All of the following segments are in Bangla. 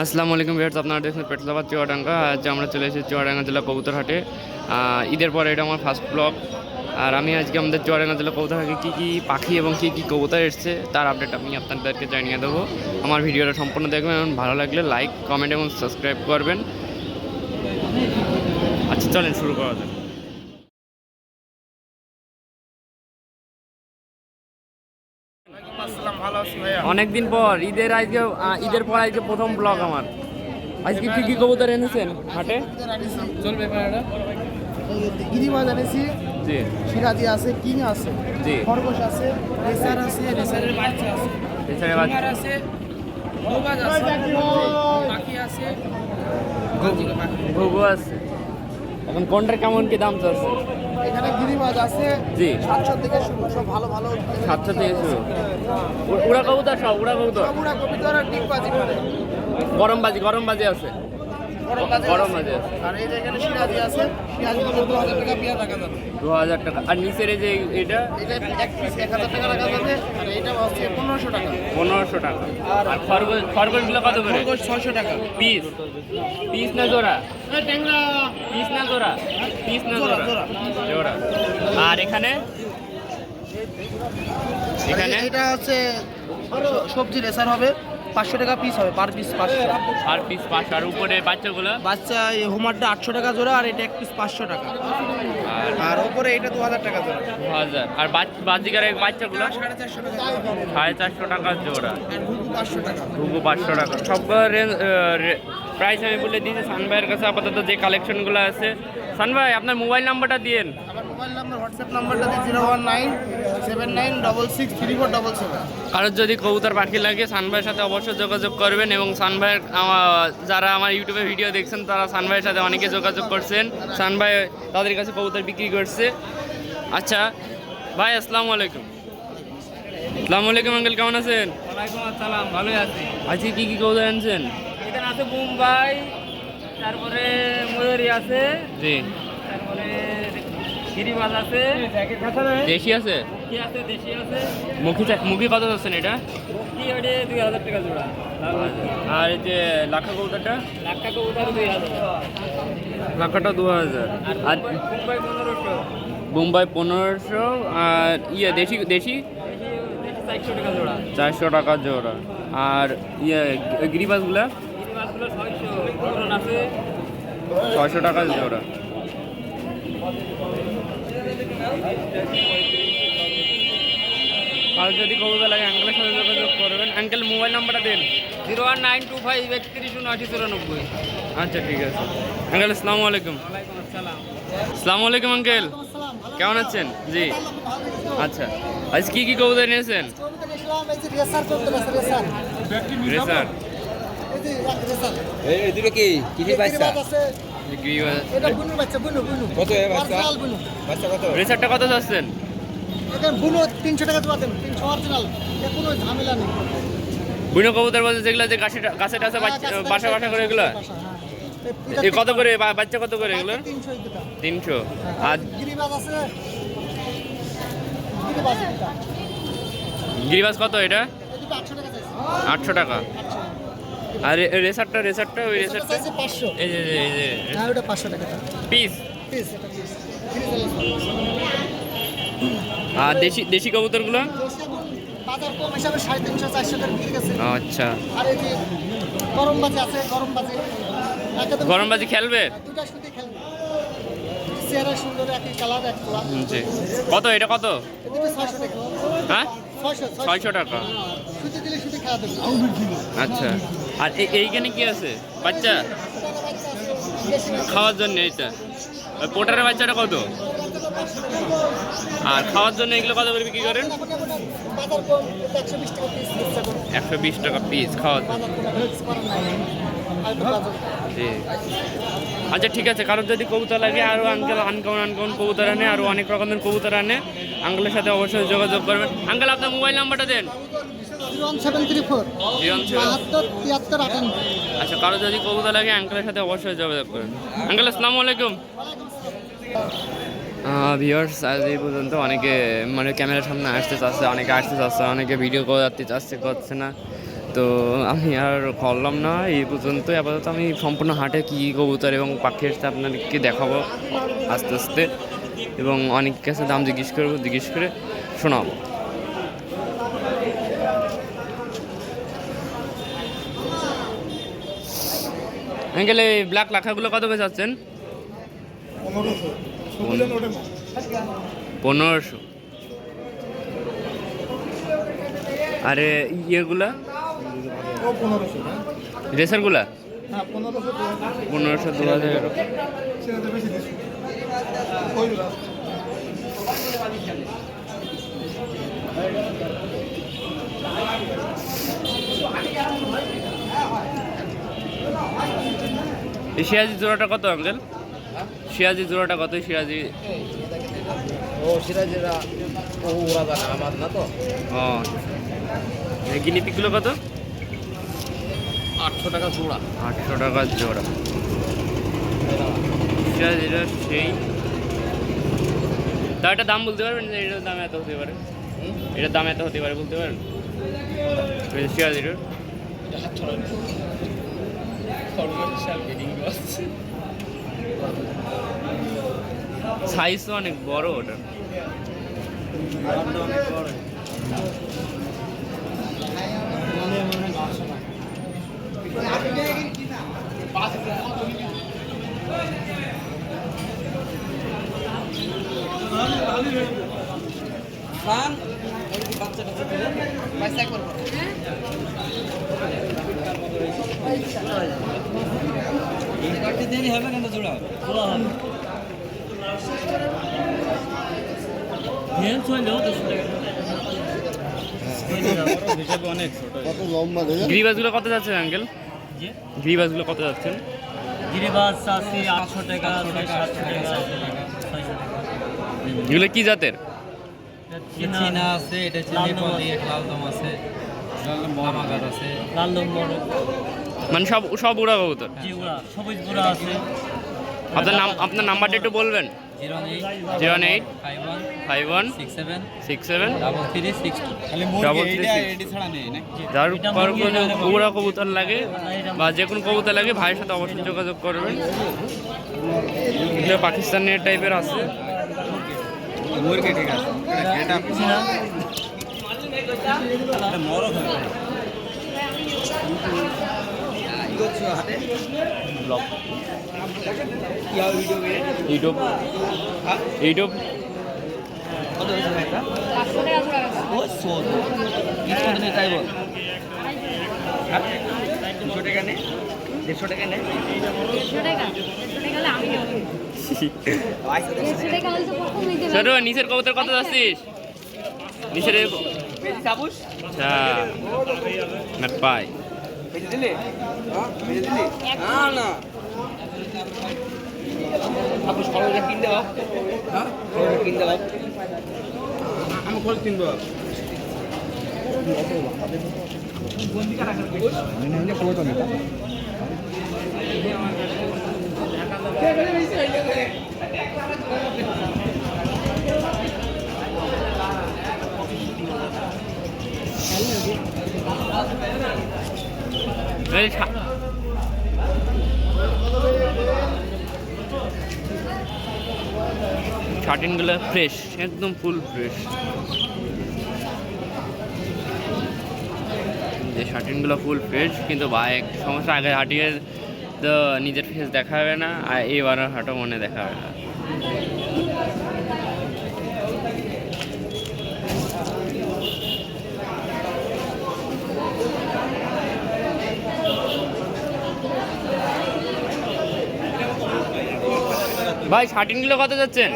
আসসালামু আলাইকুম ভিউয়ার্স, আপনারা দেখছেন পেটলাবাদ চুয়াডাঙ্গা। আজ আমরা চলে এসেছি চুয়াডাঙ্গা জেলা কবুতরহাটে। ঈদের পরে এটা আমার ফার্স্ট ব্লগ। আর আমি আজকে আমাদের চুয়াডাঙ্গা জেলা কবুতরহাটে কী কী পাখি এবং কী কী কবুতর এসছে তার আপডেট আমি আপনাদেরকে জানিয়ে দেবো। আমার ভিডিওটা সম্পূর্ণ দেখবেন এবং ভালো লাগলে লাইক, কমেন্ট এবং সাবস্ক্রাইব করবেন। আচ্ছা চলেন শুরু করা যাক। অনেকদিন পর ঈদের পর আজকে প্রথম ব্লগ আমার। আজকে কি কি কবুতর এনেছেন হাটে? চলবে গিরিবাজ এনেছি, জি, সিরাজি আছে, কিং আছে, জি, খরগোশ আছে, রেসার আছে, রেসারের বাচ্চা আছে, কুমার আছে, গোবাজ আছে, পাখি আছে, ঘুঘু আছে। এখন কোনটার কেমন কি দাম চাচ্ছে? এখানে গিরিবাজ আছে, জি, 700 থেকে শুরু, সব ভালো ভালো 700 থেকে শুরু। উড়া কবুতর সব উড়া কবুতর। সবুরা কবিতর আর ডিগবাজি করে গরম বাজি আছে। গরম বাজি আছে। আর এই যে এখানে সিরাজি আছে, সিরাজি গুলো 2000 টাকা পেয়ার রাখা যাবে, 2000 টাকা। আর নিচের এই যে এটা এক পিস 1000 টাকা রাখা যাবে, আর এটা হচ্ছে 1500 টাকা। 1500 টাকা। আর খরগোশগুলো কত করে? খরগোশ 600 টাকা পিস। পিস না জোড়া? এই ট্যাংরা পিস না জোড়া? পিস না জোড়া? জোড়া। আর এখানে এটা হচ্ছে সবজি রেসার হবে, 500 টাকা পিস হবে, পার পিস 500। আর পিস 500। আর উপরে বাচ্চাগুলো? বাচ্চা এই হোমারটা 800 টাকা জোড়া, আর এটা এক পিস 500 টাকা। আর উপরে এটা 2000 টাকা জোড়া। 2000। আর বাজিকার বাচ্চাগুলো? 450 টাকা। 450 টাকা জোড়া। আর ঘুঘু 500 টাকা। ঘুঘু 500 টাকা। সবগুলো প্রাইস আমি বলে দিয়েছি সান ভাইয়ের কাছে। আপাতত যে কালেকশনগুলো আছে, সান ভাই আপনার মোবাইল নাম্বারটা দিয়েন। আমার মোবাইল নাম্বার, হোয়াটসঅ্যাপ নাম্বারটা দিয়ে 01979663477। কারোর যদি কবুতর পাখি লাগে সান ভাইয়ের সাথে অবশ্যই যোগাযোগ করবেন। এবং সান ভাইয়ের যারা আমার ইউটিউবে ভিডিও দেখছেন তারা সান ভাইয়ের সাথে অনেকে যোগাযোগ করছেন। সান ভাই তাদের কাছে কবুতর বিক্রি করছে। আচ্ছা ভাই, আসসালামু আলাইকুম। আসসালামু আলাইকুম আঙ্কেল, কেমন আছেন? ওয়ালাইকুম আসসালাম, ভালোই আছি। আজকে কি কি কবুতর আনছেন? এখানে আছে মুম্বাই, তারপরে ময়ূরী আছে, জি, তারপরে গিরিবাজ আছে, দেশি আছে, মুখী আছে, দেশি আছে। মুখী কত যাচ্ছেন এটা? কি ওটা 2000 টাকা জোড়া। আর এই যে লাখা কবুতরটা? লাখ টাকা উঠার 2000। লাখাটা 2000। আর মুম্বাই 1500, বোম্বাই 1500। আর দেশি দেশি 400 টাকা জোড়া। 400 টাকা জোড়া। আর গিরিবাসগুলা? গিরিবাজগুলো 600, পুরন আছে 600 টাকা জোড়া। আর যদি কবুতর লাগে আঙ্কেলের সাথে যোগাযোগ করবেন। আঙ্কেল মোবাইল নাম্বারটা দেন। 01925317990। আচ্ছা ঠিক আছে আঙ্কেল, আসসালামু আলাইকুম। ওয়ালাইকুম আসসালাম। আসসালামু আলাইকুম আঙ্কেল, কেমন আছেন? জি, আচ্ছা আজ কি কি কবুতর নিয়েছেন? রেসার। এই দুটো কি কিসের বাচ্চা? এটা বুনু বাচ্চা, বুনু কত এ বাচ্চা? বুনু বাচ্চা কত? রেসারটা কত চাচ্ছেন? এটা বুনু 300 টাকা জোড়া দেন, 300 অরিজিনাল, এটা কোনো ঝামেলা নেই। বুনো কবুতর বলতে যেগুলো যে গাছে টাছে বাসা করে এগুলো? এ কত করে বাচ্চা কত করে এগুলো? 300 এই দুটো। 300। আর গিরিবাজ আছে, গিরিবাজ এটা, গিরিবাস কত এটা? এই দুটো 800 টাকা চাইছে। 800 টাকা। আর রেসারটা ওই রেসারটা চাইছে 500। এই যে হ্যাঁ, ওটা 500 টাকা পিস। পিস, এটা পিস। আর দেশি কবুতরগুলো? বাজার কম হিসাবে 350-400 টাকা বিক্রি গেছে। আচ্ছা, আর এই যে গরম বাজে আছে, গরম বাজে একদম গরম বাজি খেলবে? দুটা শুধু খেলবে, চেহারা সুন্দর, একই কালার, এক কালার। জি, কত এটা কত? এদিকে 600 টাকা। হ্যাঁ, 600 600 টাকা। শুধু দিলে শুধু খেলা দেবে। আচ্ছা। আর এইখানে কি আছে বাচ্চা খাওয়ার জন্য? এইটা ওই পোটারের বাচ্চাটা কত? আর খাওয়ার জন্য এগুলো কত করে বিক্রি করেন? বাজার কম, 120 টাকা পিস দিচ্ছে এখন। 120 টাকা পিস খাওয়ার জন্য। বাজার কম, ফিক্স করা নাই। আর একটু বাজার। জি, আচ্ছা ঠিক আছে। কারোর যদি কবুতর লাগে, আরও আনকমন কবুতর আনে, আরও অনেক রকমের কবুতর আনে, আঙ্কেলের সাথে অবশ্যই যোগাযোগ করবেন। আঙ্কেল আপনার মোবাইল নাম্বারটা দেন। 01734 017। 73 58। আচ্ছা, কারো যদি কবুতর লাগে আঙ্কেলের সাথে অবশ্যই যোগাযোগ করবেন। আঙ্কেল আসসালামু আলাইকুম। ভিউয়ার্স, আজ এই পর্যন্ত। অনেকে মানে ক্যামেরার সামনে আসতে চাচ্ছে, অনেকে আসতে চাচ্ছে, অনেকে ভিডিও করতে চাচ্ছে, করছে না। তো আমি আর করলাম না, এই পর্যন্ত। আপাতত আমি সম্পূর্ণ হাটে কী কী কবুতর এবং পাখি এসছে আপনাদেরকে দেখাবো আস্তে আস্তে, এবং অনেক কাছে দাম জিজ্ঞেস করে শোনাবো। গেলে ব্ল্যাক লাখাগুলো কত করে যাচ্ছেন? 1500। আরে ইয়েগুলা রেসারগুলা 1500 2000 এরকম। এই সিরাজি জোড়াটা কত আঙ্কেল? সিরাজি জোড়াটা কত? সিরাজি ও সিরাজেরা ও ওরা জানে, আমার না তো। ও গিনিপিগুলো কত? 800 টাকা জোড়া। 800 টাকা জোড়া। সিরাজিটা সেই, তা এটা দাম বলতে পারবেন যে এটার দাম এত হতে পারে? এটার দাম এত হতে পারে বলতে পারেন? সিরাজিটার সাইজ তো অনেক বড় ওটা। দেরি হবে কেন জোড়া জোড়া হবে গিরিবাজগুলো কত যাচ্ছে আঙ্কেল? গিরিবাজগুলো কত যাচ্ছেন? গিরিবাজ আছে 800 টাকা 700 টাকা 600 টাকা। এগুলো কি জাতের? চীনা আছে, এটা নেপালি, লালদম আছে, মামাগার আছে, লালদম বড়, মানে সব উড়া কবুতর। জি উড়া সবুজ বুড়া আছে। আপনার নাম্বারটা একটু বলবেন? 08 51 67 যার উড়া কবুতর লাগে বা যে কোনো কবুতর লাগে ভাইয়ের সাথে অবশ্যই যোগাযোগ করবেন। এগুলো পাকিস্তানের টাইপের আছে। ইউটিউব ছোট নিচের কবুতর কত যাচ্ছিস? নিচের আচ্ছা ম্যাট পাই আমি খোঁজ কিনবো। শার্টিনগুলো ফ্রেশ, একদম ফুল ফ্রেশ। যে শার্টিনগুলো ফুল ফ্রেশ, কিন্তু ভাই এক সমস্যা, আগে হাঁটিয়ে তো নিজের ফেস দেখা হবে না, আর এবার হাঁটো মনে দেখা হবে না। ভাই শার্টিনগুলো কত যাচ্ছেন?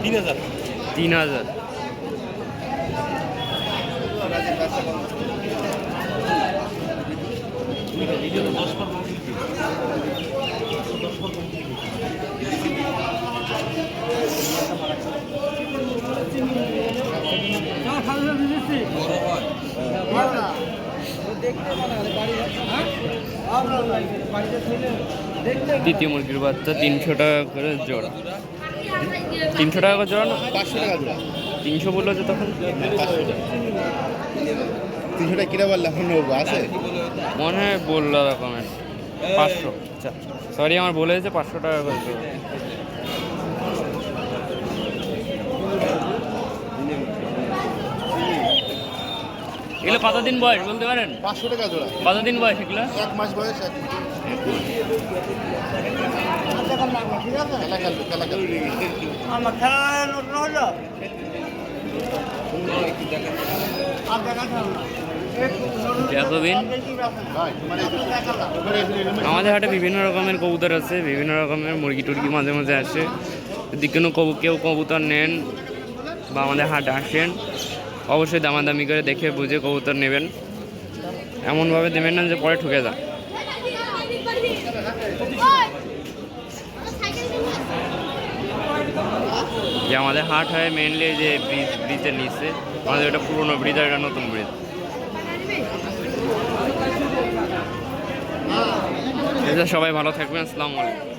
3000। 3000। দ্বিতীয় মুরগির বাচ্চা 300 টাকা করে জোড়া। 300 টাকা করে জোড়া না? 500 টাকা জোড়া। 300 বললো যে তখন। 300 কিনা বললে এখন নৌকা আছে? মনে হয় বললো রকমের 500। আচ্ছা সরি, আমার বলে হয়েছে 500 টাকা করে দেবো। এগুলো কতদিন বয়স বলতে পারেন? 500 টাকা জোড়া। কতদিন বয়স এগুলো? 1 মাস বয়স। খেলা খেলবে। এতদিন আমাদের হাটে বিভিন্ন রকমের কবুতর আছে, বিভিন্ন রকমের মুরগি টুরগি মাঝে মাঝে আসে। যদি কেউ কবুতর নেন বা আমাদের হাটে আসেন, অবশ্যই দামাদামি করে দেখে বুঝে কবুতর নেবেন। এমনভাবে দেবেন না যে পরে ঠকে যান। যে আমাদের হাট হয় মেনলি যে ব্রিজের নিচে, আমাদের এটা পুরোনো ব্রিজ আর এটা নতুন ব্রিজ। সবাই ভালো থাকবেন, আসসালামু আলাইকুম।